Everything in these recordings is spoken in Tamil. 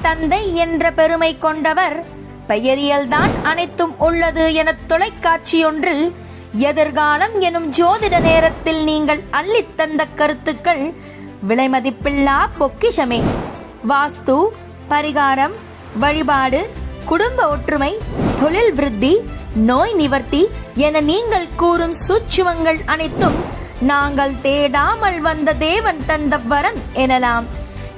தந்தை என்ற பெருமை கொண்டவர். பெயரியல்தான் அனைத்தும் உள்ளது என தொலைக்காட்சியொன்றில் எதிர்காலம் எனும் ஜோதிட நேரத்தில் நீங்கள் அள்ளித்தந்த கருத்துக்கள் விலைமதிப்பில்லா பொக்கிஷமே. வாஸ்து, பரிகாரம், வழிபாடு, குடும்ப ஒற்றுமை, தொழில் விருத்தி, நோய் நிவர்த்தி என நீங்கள் கூறும் சூட்சுமங்கள் அனைத்தும் நாங்கள் தேடாமல் வந்த தேவன் தந்த வரம் எனலாம்.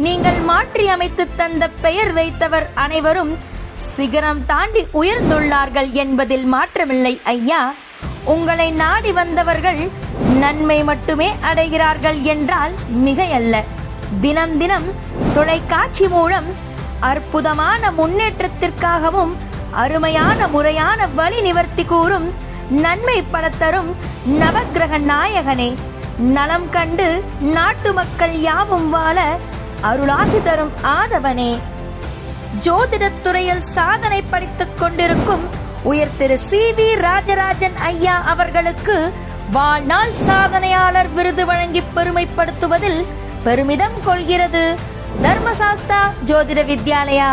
நீங்கள் மாற்றி அமைத்து தந்த பெயர் வைத்தவர் அனைவரும் சிகரம் தாண்டி உயர்ந்துள்ளார்கள் என்பதில் மாற்றமில்லை ஐயா. உங்களை நாடி வந்தவர்கள் நன்மை மட்டுமே அடைகிறார்கள் என்றால் மிகையல்ல. தினம் தினம் தொலைக்காட்சி மூலம் அற்புதமான முன்னேற்றத்திற்காகவும் அருமையான முறையான வழி நிவர்த்தி கூறும் நன்மை பல தரும் நவக்கிரக நாயகனே, நலம் கண்டு நாட்டு மக்கள் யாவும் வாழ அருளாசி தரும் ஆதவனே, ஜோதிடத் துறையில் சாதனை படித்துக் கொண்டிருக்கும் உயர் திரு CV ராஜராஜன் ஐயா அவர்களுக்கு வாழ்நாள் சாதனையாளர் விருது வழங்கி பெருமைப்படுத்துவதில் பெருமிதம் கொள்கிறது தர்மசாஸ்தா ஜோதிட வித்யாலயா.